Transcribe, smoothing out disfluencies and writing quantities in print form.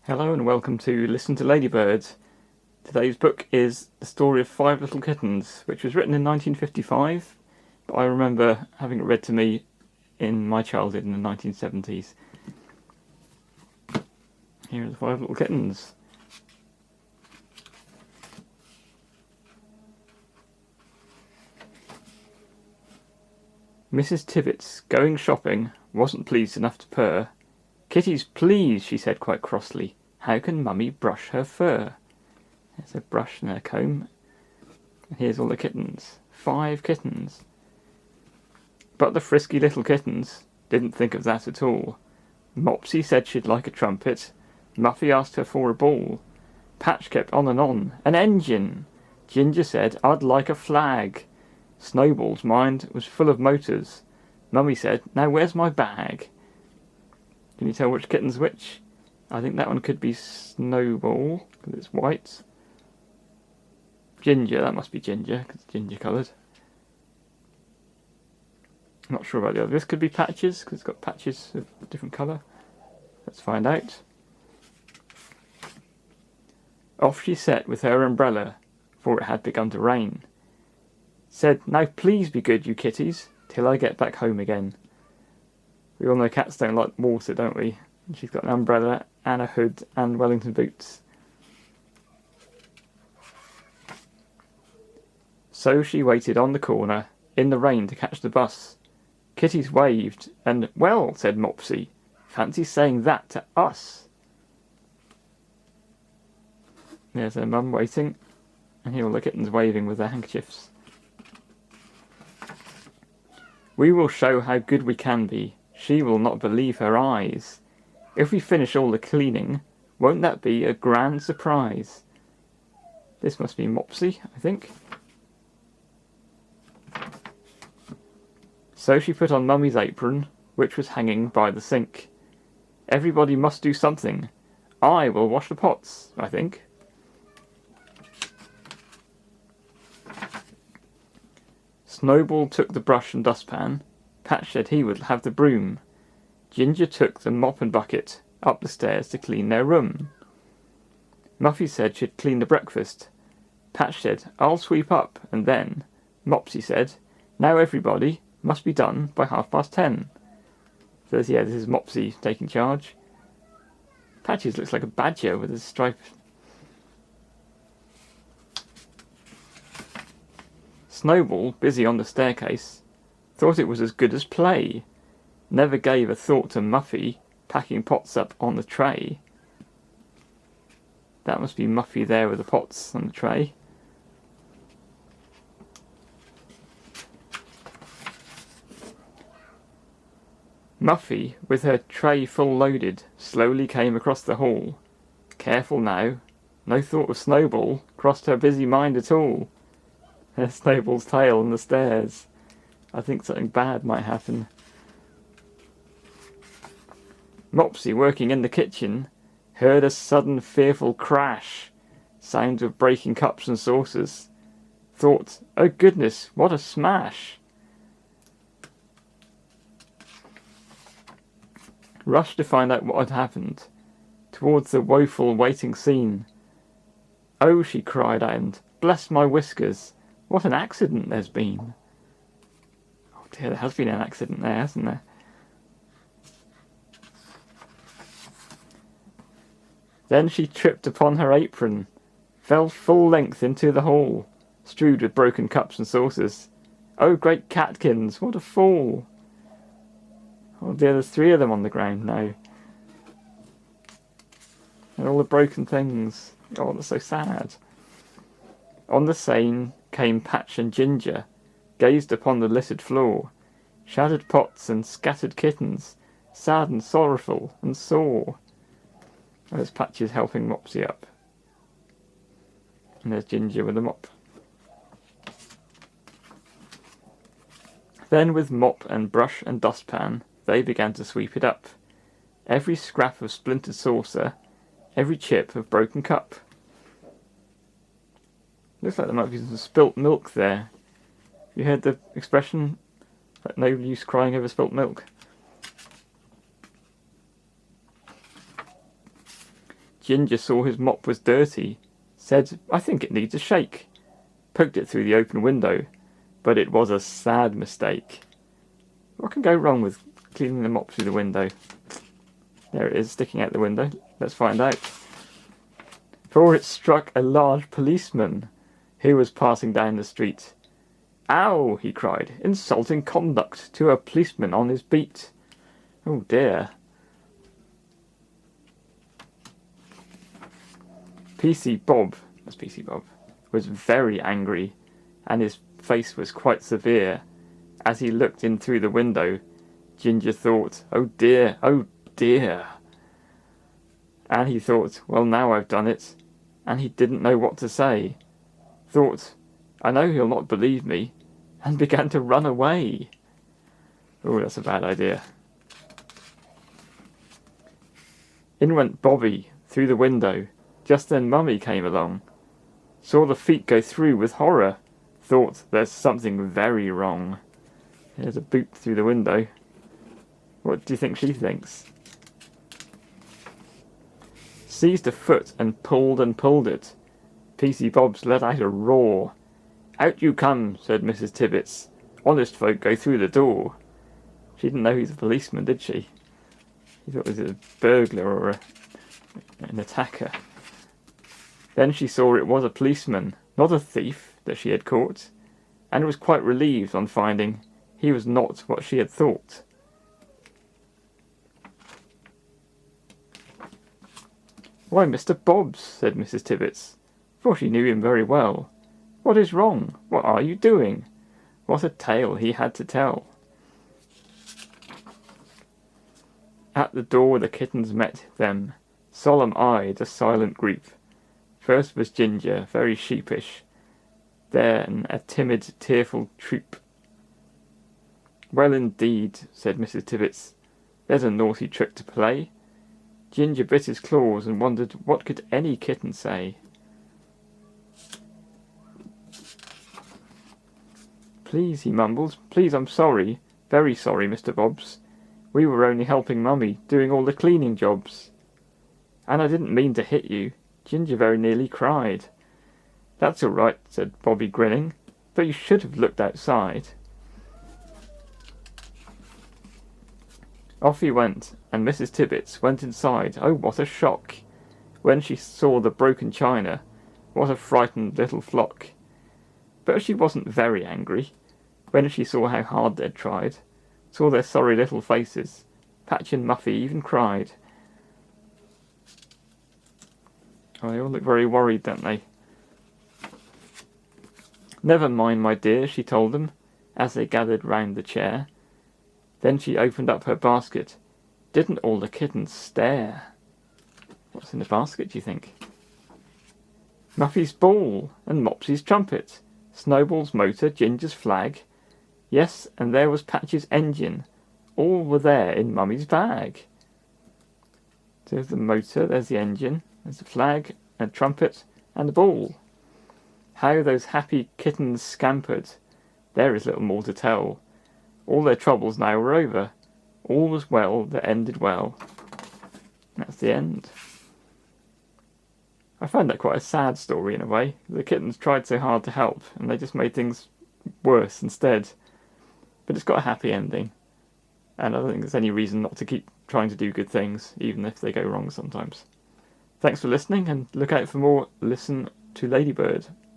Hello and welcome to Listen to Ladybird. Today's book is the story of Five Little Kittens, which was written in 1955, but I remember having it read to me in my childhood in the 1970s. Here are the Five Little Kittens. Mrs. Tibbets, going shopping, wasn't pleased enough to purr. "Kitties, please," she said quite crossly. "How can Mummy brush her fur?" There's a brush and a comb. And here's all the kittens. 5 kittens. But the frisky little kittens didn't think of that at all. Mopsy said she'd like a trumpet. Muffy asked her for a ball. Patch kept on, "An engine!" Ginger said, "I'd like a flag." Snowball's mind was full of motors. Mummy said, "Now where's my bag?" Can you tell which kitten's which? I think that one could be Snowball, because it's white. Ginger, that must be Ginger, because it's ginger coloured. Not sure about the other. This could be Patches, because it's got patches of a different colour. Let's find out. Off she set with her umbrella, for it had begun to rain. Said, "Now please be good, you kitties, till I get back home again." We all know cats don't like water, don't we? And she's got an umbrella and a hood and Wellington boots. So she waited on the corner, in the rain, to catch the bus. Kitties waved, and "Well," said Mopsy, "fancy saying that to us." There's her mum waiting, and here are all the kittens waving with their handkerchiefs. "We will show how good we can be. She will not believe her eyes. If we finish all the cleaning, won't that be a grand surprise?" This must be Mopsy, I think. So she put on Mummy's apron, which was hanging by the sink. "Everybody must do something. I will wash the pots, I think." Snowball took the brush and dustpan. Patch said he would have the broom. Ginger took the mop and bucket up the stairs to clean their room. Muffy said she'd clean the breakfast. Patch said, "I'll sweep up," and then Mopsy said, "Now everybody must be done by 10:30. So yeah, this is Mopsy taking charge. Patches looks like a badger with a stripe. Snowball, busy on the staircase, thought it was as good as play. Never gave a thought to Muffy packing pots up on the tray. That must be Muffy there with the pots on the tray. Muffy, with her tray full loaded, slowly came across the hall. Careful now, no thought of Snowball crossed her busy mind at all. There's Snowball's tail on the stairs. I think something bad might happen. Mopsy, working in the kitchen, heard a sudden fearful crash, sounds of breaking cups and saucers. Thought, "Oh goodness, what a smash!" Rushed to find out what had happened, towards the woeful waiting scene. "Oh," she cried, and "Bless my whiskers, what an accident there's been." Oh dear, there has been an accident there, hasn't there? Then she tripped upon her apron, fell full length into the hall, strewed with broken cups and saucers. "Oh, great catkins, what a fall!" Oh dear, there's 3 of them on the ground now. And all the broken things. Oh, that's so sad. On the sane came Patch and Ginger, gazed upon the littered floor, shattered pots and scattered kittens, sad and sorrowful and sore. There's Patches helping Mopsy up. And there's Ginger with the mop. Then with mop and brush and dustpan, they began to sweep it up. Every scrap of splintered saucer, every chip of broken cup. Looks like there might be some spilt milk there. You heard the expression, like no use crying over spilt milk? Ginger saw his mop was dirty, said, "I think it needs a shake," poked it through the open window, but it was a sad mistake. What can go wrong with cleaning the mop through the window? There it is, sticking out the window. Let's find out. For it struck a large policeman who was passing down the street. "Ow!" he cried, "insulting conduct to a policeman on his beat." Oh dear. PC Bob was very angry, and his face was quite severe. As he looked in through the window, Ginger thought, "Oh dear, oh dear." And he thought, "Well, now I've done it." And he didn't know what to say. Thought, "I know he'll not believe me," and began to run away. Oh, that's a bad idea. In went Bobby through the window. Just then Mummy came along. Saw the feet go through with horror. Thought, there's something very wrong. There's a boot through the window. What do you think she thinks? Seized a foot and pulled it. PC Bobs let out a roar. "Out you come," said Mrs. Tibbets. "Honest folk go through the door." She didn't know he was a policeman, did she? She thought it was a burglar or an attacker. Then she saw it was a policeman, not a thief, that she had caught, and was quite relieved on finding he was not what she had thought. "Why, Mr. Bobbs," said Mrs. Tibbets, for she knew him very well. "What is wrong? What are you doing?" What a tale he had to tell. At the door the kittens met them, solemn-eyed, a silent group. First was Ginger, very sheepish, then a timid, tearful troop. "Well, indeed," said Mrs. Tibbets, "there's a naughty trick to play." Ginger bit his claws and wondered what could any kitten say. "Please," he mumbled, "please, I'm sorry, very sorry, Mr. Bobbs. We were only helping Mummy, doing all the cleaning jobs. And I didn't mean to hit you." Ginger very nearly cried. "That's all right," said Bobby, grinning, "but you should have looked outside." Off he went, and Mrs. Tibbets went inside. Oh, what a shock! When she saw the broken china, what a frightened little flock! But she wasn't very angry. When she saw how hard they'd tried, saw their sorry little faces, Patch and Muffy even cried. Oh, they all look very worried, don't they? "Never mind, my dear," she told them, as they gathered round the chair. Then she opened up her basket. Didn't all the kittens stare? What's in the basket, do you think? Muffy's ball, and Mopsy's trumpet, Snowball's motor, Ginger's flag. Yes, and there was Patch's engine. All were there in Mummy's bag. There's the motor, there's the engine, there's the flag, a trumpet, and the ball. How those happy kittens scampered. There is little more to tell. All their troubles now were over. All was well that ended well. That's the end. I find that quite a sad story in a way. The kittens tried so hard to help, and they just made things worse instead. But it's got a happy ending. And I don't think there's any reason not to keep trying to do good things, even if they go wrong sometimes. Thanks for listening, and look out for more Listen to Ladybird.